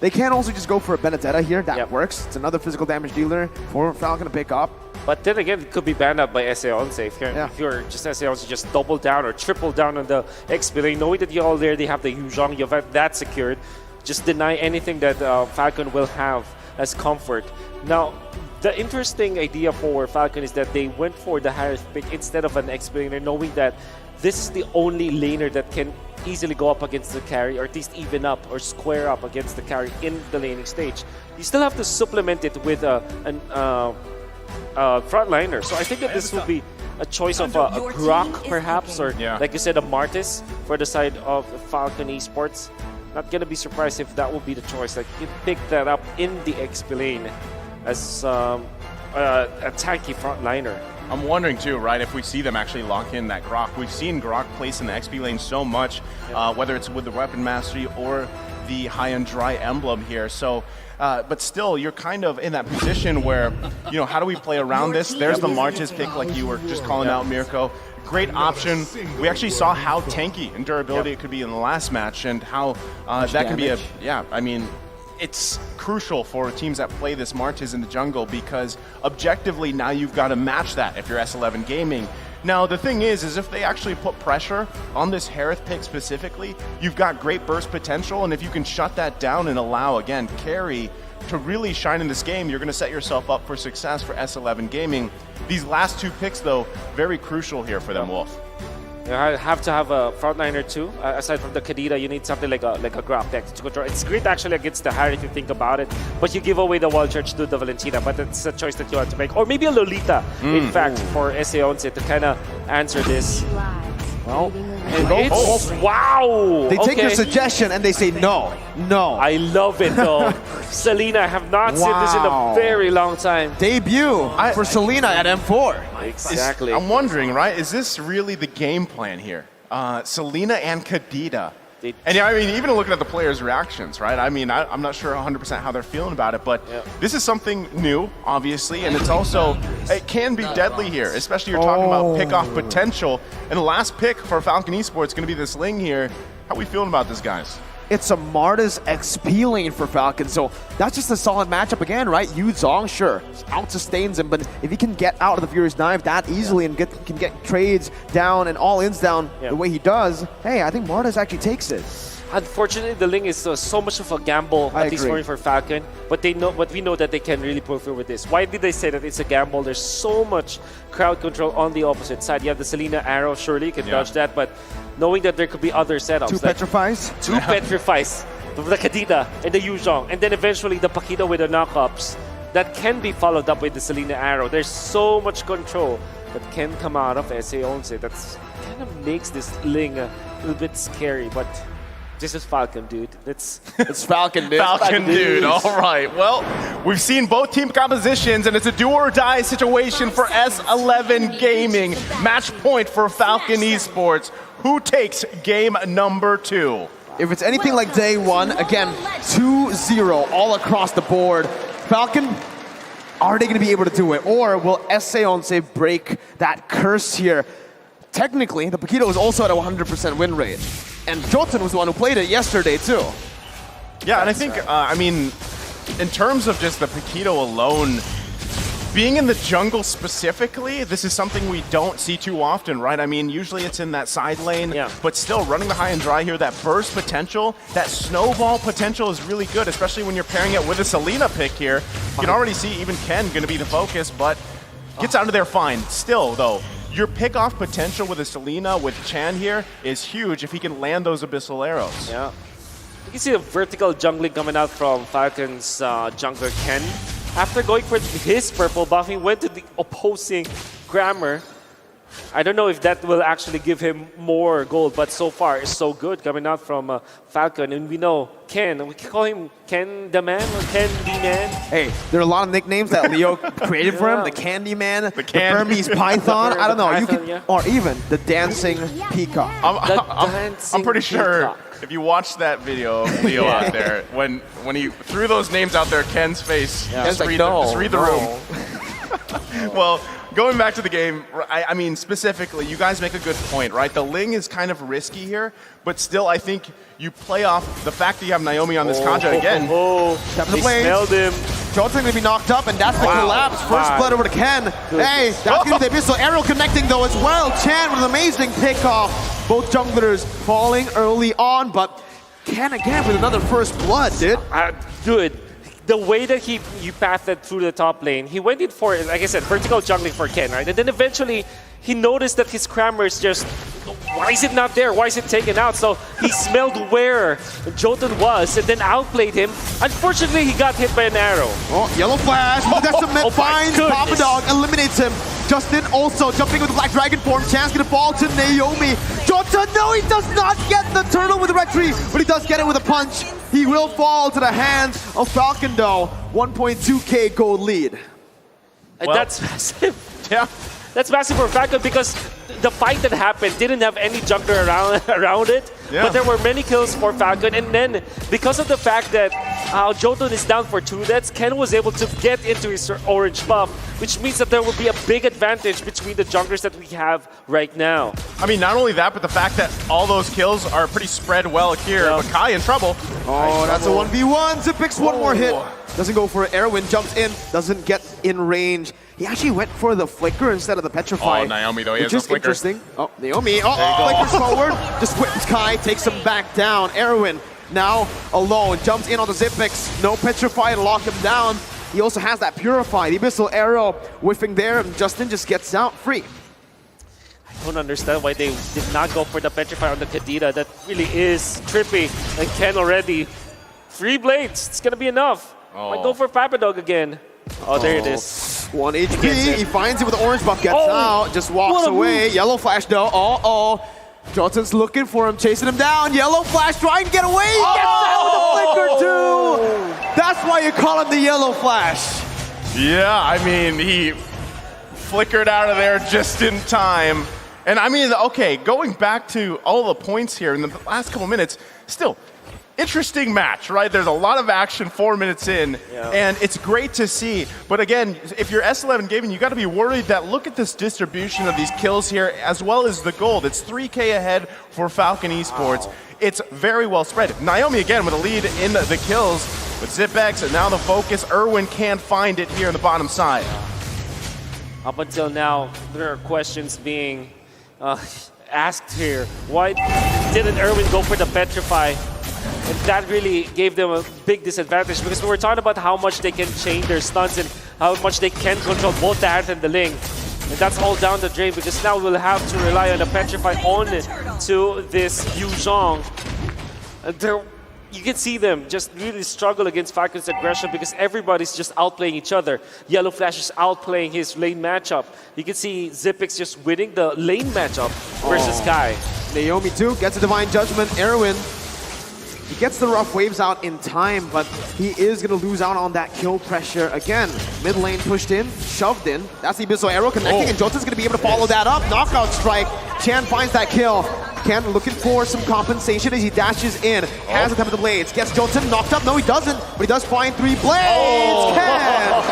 They can also just go for a Benedetta here. That works. It's another physical damage dealer for Falcon to pick up. But then again, it could be banned out by S11. If you're just S11, just double down or triple down on the XP lane, knowing that you already have the Yuzhong, you have that secured. Just deny anything that Falcon will have as comfort. Now, the interesting idea for Falcon is that they went for the higher pick instead of an XP laner, knowing that this is the only laner that can easily go up against the carry, or at least even up or square up against the carry in the laning stage. You still have to supplement it with a frontliner. So I think that this will be a choice of a Grok perhaps, or like you said, a Martis for the side of Falcon Esports. Not gonna be surprised if that will be the choice. Like you pick that up in the XP lane as a tanky frontliner. I'm wondering too, right, if we see them actually lock in that Grok. We've seen Grok placed in the XP lane so much, whether it's with the Weapon Mastery or the high-end dry emblem here. So, but still, you're kind of in that position where, you know, how do we play around this? There's the Martis pick, like you were just calling out, Mirko. Great option. We actually saw how tanky and durability it could be in the last match, and how that can be I mean, it's crucial for teams that play this Martis in the jungle, because objectively now you've got to match that if you're S11 Gaming. Now the thing is if they actually put pressure on this Harith pick specifically, you've got great burst potential, and if you can shut that down and allow, again, carry to really shine in this game, you're going to set yourself up for success for S11 Gaming. These last two picks, though, very crucial here for them, Wolf. You have to have a frontliner too. Aside from the Kadita, you need something like a Grok deck to control. It's great actually against the Harry if you think about it, but you give away the Wall Charge to the Valentina, but it's a choice that you have to make. Or maybe a Lolita, in fact, for S11 to kind of answer this. Well, wow! They take your suggestion and they say no. I love it though. Selena, I have not seen this in a very long time. Debut for Selena at M4. Exactly. I'm wondering, right, is this really the game plan here? Selena and Kadita. And I mean, even looking at the players' reactions, right? I mean, I'm not sure 100% how they're feeling about it, but this is something new, obviously, and it's also, it can be deadly here, especially you're talking about pick-off potential. And the last pick for Falcon Esports is going to be this Ling here. How are we feeling about this, guys? It's a Martis XP lane for Falcon, so that's just a solid matchup again, right? Yu Zhong, sure, out-sustains him, but if he can get out of the Furious Knife that easily and can get trades down and all-ins down the way he does, hey, I think Martis actually takes it. Unfortunately, the Ling is so much of a gamble, at least for Falcon. But we know that they can really profit with this. Why did they say that it's a gamble? There's so much crowd control on the opposite side. You have the Selena arrow, surely you can dodge that, but knowing that there could be other setups. Two petrifies? Two petrifies. The Kadita and the Yuzhong, and then eventually the Pakita with the knockups. That can be followed up with the Selena arrow. There's so much control that can come out of S11. That's kind of makes this Ling a little bit scary, but this is Falcon, dude. It's Falcon, dude. Falcon, dude. All right. Well, we've seen both team compositions, and it's a do-or-die situation for S11 Gaming. Match point for Falcon Esports. Who takes game number 2? If it's anything like day one, again, 2-0 all across the board. Falcon, are they going to be able to do it? Or will S11 break that curse here? Technically, the Paquito was also at a 100% win rate. And Jotun was the one who played it yesterday, too. Yeah, and I think, I mean, in terms of just the Paquito alone, being in the jungle specifically, this is something we don't see too often, right? I mean, usually it's in that side lane, but still running the high and dry here, that burst potential, that snowball potential is really good, especially when you're pairing it with a Selena pick here. You can already see even Ken going to be the focus, but gets out of there fine. Still, though, your pick-off potential with a Selena, with Chan here, is huge if he can land those Abyssal arrows. Yeah. You can see the vertical jungling coming out from Falcon's jungler Ken. After going for his purple buff, he went to the opposing Grammar. I don't know if that will actually give him more gold, but so far it's so good coming out from Falcon. And we know Ken, we can call him Ken the Man or Ken the Man. Hey, there are a lot of nicknames that Leo created for him. The Candy Man, the Burmese Python, I don't know, you could, or even the Dancing Peacock. I'm pretty sure if you watch that video of Leo out there, when he threw those names out there, Ken's face, just read the room. Well, going back to the game, I mean, specifically, you guys make a good point, right? The Ling is kind of risky here, but still, I think you play off the fact that you have Naomi on this Kanja again. They smelled him. Johnson gonna be knocked up, and that's the collapse. First blood over to Ken. Hey, that's gonna be the missile. Arrow connecting though as well. Chan with an amazing pickoff. Both junglers falling early on, but Ken again with another first blood, dude. Dude, the way that he pathed through the top lane, he went in for, like I said, vertical jungling for Ken, right? And then eventually, he noticed that his Crammers just, why is it not there? Why is it taken out? So he smelled where Jotun was and then outplayed him. Unfortunately, he got hit by an arrow. Oh, yellow flash. That's a finds Papa Dog, eliminates him. Justin also jumping with the Black Dragon form. Chance gonna fall to Naomi. Jotun, no, he does not get the turtle with the red tree, but he does get it with a punch. He will fall to the hands of Falcon though. 1.2k gold lead. And that's massive. Yeah. That's massive for Falcon because the fight that happened didn't have any jungler around it, but there were many kills for Falcon. And then, because of the fact that Jotun is down for 2 deaths, Ken was able to get into his orange buff, which means that there will be a big advantage between the junglers that we have right now. I mean, not only that, but the fact that all those kills are pretty spread well here. But Kai in trouble. Oh, that's a 1v1. Zipix one more hit. Doesn't go for it. Erwin jumps in, doesn't get in range. He actually went for the flicker instead of the petrify. Oh, Naomi though, he has which a flicker. is interesting. Oh, Naomi, flickers forward, just whips Kai, takes him back down. Erwin now alone, jumps in on the Zipix. No petrify to lock him down. He also has that purify. The abyssal arrow whiffing there, and Justin just gets out free. I don't understand why they did not go for the petrify on the Kadita. That really is trippy. And Ken already. 3 blades, it's gonna be enough. Might go for Papadog again. Oh, there it is. 1 HP, he finds it with the orange buff, gets out, just walks away. Yellow flash though, Jolton's looking for him, chasing him down. Yellow flash, trying to get away, he gets out with the flicker too! That's why you call him the yellow flash. Yeah, I mean, he flickered out of there just in time. And I mean, okay, going back to all the points here in the last couple minutes, still, interesting match, right? There's a lot of action 4 minutes in, and it's great to see. But again, if you're S11 Gaming, you got to be worried that look at this distribution of these kills here, as well as the gold. It's 3K ahead for Falcon Esports. It's very well spread. Naomi again with a lead in the kills with Zipex, and now the focus. Erwin can't find it here on the bottom side. Up until now, there are questions being asked here. Why didn't Erwin go for the petrify? And that really gave them a big disadvantage because we were talking about how much they can chain their stunts and how much they can control both the Aerith and the Ling. And that's all down the drain because now we'll have to rely on the petrify on to this Yu Zhong. You can see them just really struggle against Falcon's aggression because everybody's just outplaying each other. Yellow Flash is outplaying his lane matchup. You can see Zipix just winning the lane matchup versus Kai. Naomi too gets a Divine Judgment. Erwin, he gets the rough waves out in time, but he is going to lose out on that kill pressure again. Mid lane pushed in, shoved in. That's the Abyssal Arrow connecting, and Jotun's going to be able to follow that up. Knockout strike. Chan finds that kill. Ken looking for some compensation as he dashes in. Has a time of the blades. Gets Jotun knocked up. No, he doesn't, but he does find 3 blades. Ken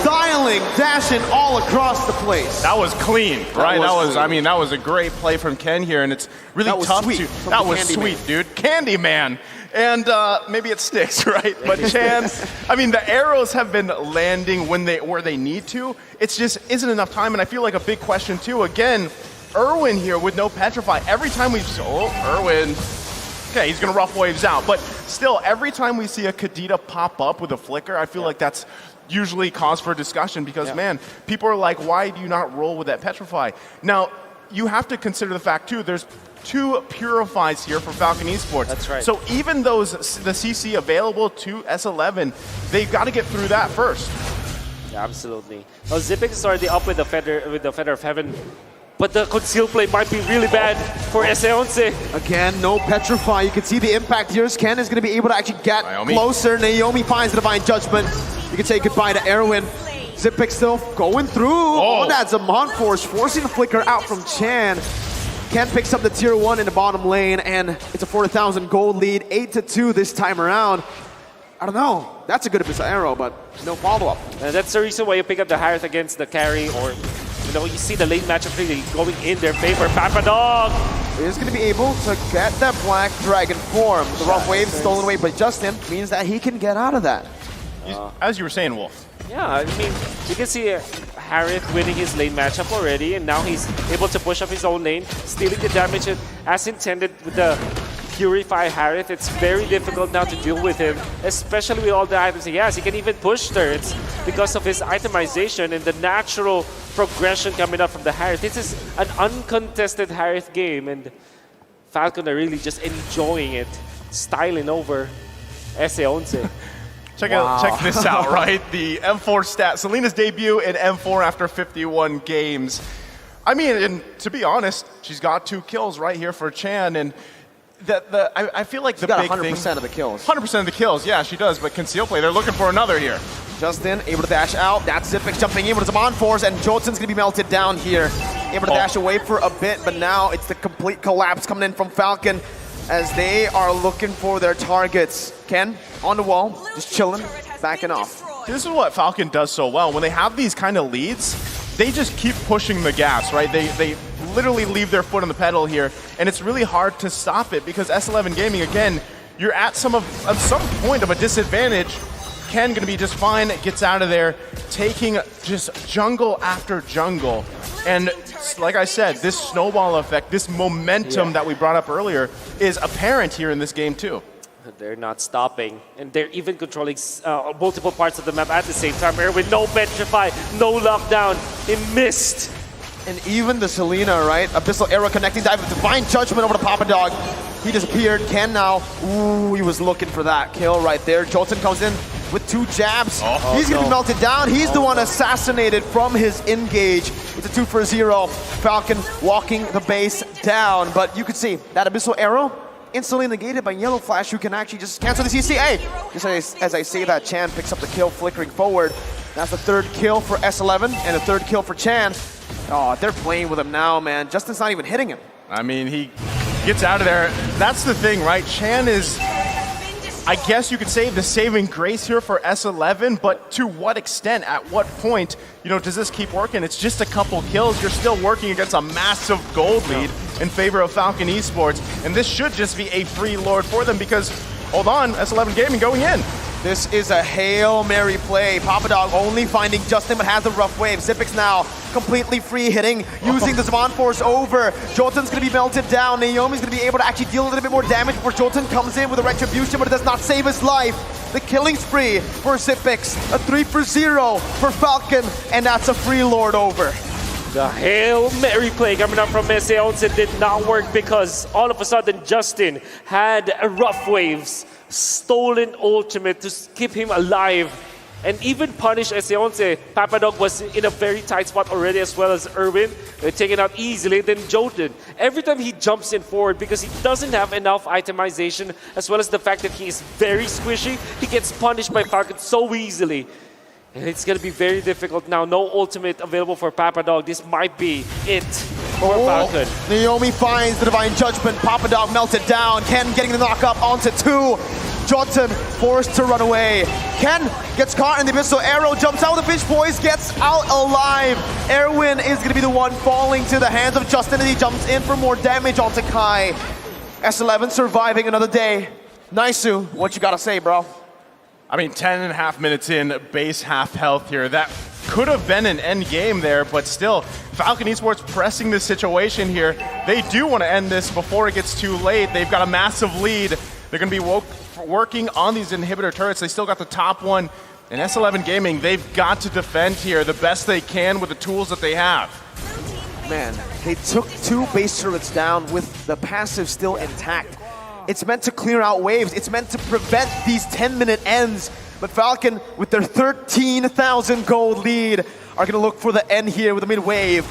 styling, dashing all across the place. That was clean, right? That was a great play from Ken here, and it's really tough to. That was sweet, dude. Candyman. And maybe it sticks, right? But Chan, I mean, the arrows have been landing where they need to. It's just isn't enough time, and I feel like a big question too. Again, Erwin here with no petrify. Every time we Erwin, okay, he's gonna rough waves out. But still, every time we see a Kadita pop up with a flicker, I feel like that's usually cause for discussion because man, people are like, why do you not roll with that petrify? Now, you have to consider the fact too, there's 2 purifies here for Falcon Esports. That's right. So even those the CC available to S11, they've got to get through that first. Yeah, absolutely. Well, Zipix is already up with the Feather of Heaven, but the conceal play might be really bad for S11. Again, no petrify. You can see the impact here. Ken is going to be able to actually get closer. Naomi finds the Divine Judgment. You can say goodbye to Erwin. Zipix still going through. Oh, that's a Mon Force forcing the flicker out from Chan. Ken picks up the tier 1 in the bottom lane, and it's a 4,000 gold lead, 8-2 this time around. I don't know. That's a good Abyssal Arrow, but no follow-up. That's the reason why you pick up the Aerith against the carry or You know, you see the late matchup really going in their favor. Papadog is going to be able to get that Black Dragon form. The rough wave stolen away by Justin means that he can get out of that. As you were saying, Wolf. Yeah, I mean, you can see Harith winning his lane matchup already, and now he's able to push up his own lane, stealing the damage as intended with the Purify Harith. It's very difficult now to deal with him, especially with all the items he has. He can even push turrets because of his itemization and the natural progression coming up from the Harith. This is an uncontested Harith game, and Falcon are really just enjoying it, styling over S11. Check this out, right? The M4 stat. Selena's debut in M4 after 51 games. I mean, and to be honest, she's got 2 kills right here for Chan, and I feel like the big thing... 100% of the kills. 100% of the kills, yeah, she does, but Conceal Play, they're looking for another here. Justin able to dash out. That's Zipix jumping in with his on force, and Jotun's going to be melted down here. Able to dash away for a bit, but now it's the complete collapse coming in from Falcon as they are looking for their targets. Ken, on the wall, just chilling, backing off. This is what Falcon does so well. When they have these kind of leads, they just keep pushing the gas, right? They literally leave their foot on the pedal here, and it's really hard to stop it because S11 Gaming, again, you're at some point of a disadvantage. Ken gonna be just fine, gets out of there, taking just jungle after jungle. And like I said, this snowball effect, this momentum that we brought up earlier is apparent here in this game too. They're not stopping, and they're even controlling multiple parts of the map at the same time. With no petrify, no lockdown, he missed. And even the Selena, right? Abyssal Arrow connecting dive with Divine Judgment over to Papadog. He disappeared. Ken now, ooh, he was looking for that kill right there. Jolton comes in with 2 jabs. He's gonna be melted down. He's the one assassinated from his engage. It's a 2 for 0. Falcon walking the base down, but you could see that Abyssal Arrow instantly negated by Yellow Flash, who can actually just cancel the CCA. Just as I say that, Chan picks up the kill, flickering forward. That's the 3rd kill for S11 and a 3rd kill for Chan. Oh, they're playing with him now, man. Justin's not even hitting him. I mean, he gets out of there. That's the thing, right? Chan is, I guess you could say, the saving grace here for S11, but to what extent, at what point, you know, does this keep working? It's just a couple kills. You're still working against a massive gold lead in favor of Falcon Esports, and this should just be a free lord for them because, hold on, S11 Gaming going in. This is a Hail Mary play. Papadog only finding Justin, but has the rough wave. Zipix now completely free hitting, using the Zaman Force over. Jolton's gonna be melted down. Naomi's gonna be able to actually deal a little bit more damage before Jolton comes in with a Retribution, but it does not save his life. The killing spree for Zipix, a 3 for 0 for Falcon, and that's a free lord over. The Hail Mary play coming up from S11 did not work because all of a sudden Justin had a rough waves, stolen ultimate to keep him alive and even punish S11. Papadog was in a very tight spot already, as well as Irwin. They're taken out easily. Then Jotun, every time he jumps in forward because he doesn't have enough itemization, as well as the fact that he is very squishy, he gets punished by Falcon so easily. And it's going to be very difficult now. No ultimate available for Papadog. This might be it for Falcon. Naomi finds the Divine Judgment. Papadog melted down. Ken getting the knock up onto 2. Jotun forced to run away. Ken gets caught in the Abyssal Arrow, jumps out with the Fish Boys, gets out alive. Erwin is going to be the one falling to the hands of Justin, and he jumps in for more damage onto Kai. S11 surviving another day. Naisu, what you got to say, bro? I mean, 10.5 minutes in, base half health here. That could have been an end game there, but still, Falcon Esports pressing this situation here. They do want to end this before it gets too late. They've got a massive lead. They're going to be working on these inhibitor turrets. They still got the top one. And S11 Gaming, they've got to defend here the best they can with the tools that they have. Man, they took 2 base turrets down with the passive still intact. It's meant to clear out waves. It's meant to prevent these 10-minute ends. But Falcon, with their 13,000 gold lead, are going to look for the end here with the mid-wave.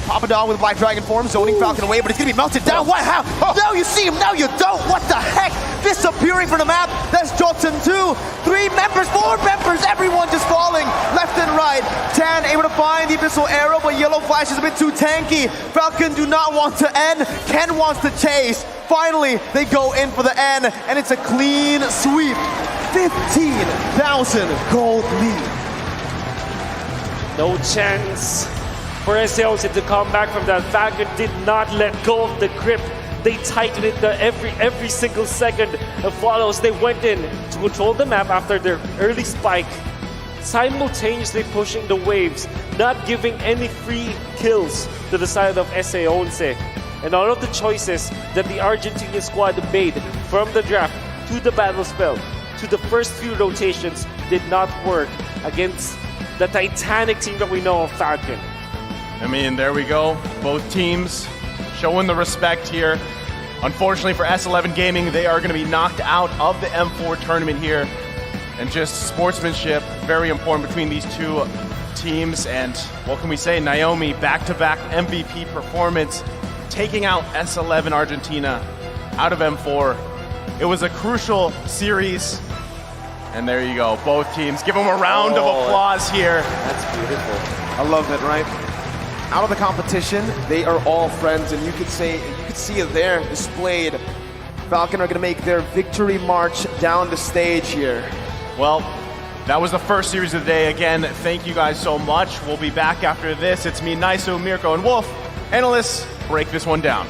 Papadog with Black Dragon form, zoning Falcon away, but he's going to be melted down. What? How? Now you see him, now you don't. What the heck? Disappearing from the map. That's Jotun 2. 3 members, 4 members, everyone just falling left and right. Tan able to find the Abyssal Arrow, but Yellow Flash is a bit too tanky. Falcon do not want to end. Ken wants to chase. Finally, they go in for the end, and it's a clean sweep. 15,000 gold lead. No chance for S11 to come back from that. Falcon did not let go of the grip. They tightened it every single second that follows. They went in to control the map after their early spike, simultaneously pushing the waves, not giving any free kills to the side of S11. And all of the choices that the Argentinian squad made from the draft to the battle spell to the first few rotations did not work against the titanic team that we know of Falcon. I mean, there we go. Both teams showing the respect here. Unfortunately for S11 Gaming, they are going to be knocked out of the M4 tournament here. And just sportsmanship, very important between these two teams. And what can we say? Naomi, back-to-back MVP performance, taking out S11 Argentina out of M4. It was a crucial series. And there you go, both teams. Give them a round of applause here. That's beautiful. I love it, right? Out of the competition, they are all friends, and you could see it there displayed. Falcon are going to make their victory march down the stage here. Well, that was the first series of the day. Again, thank you guys so much. We'll be back after this. It's me, Naisu, Mirko, and Wolf. Analysts, break this one down.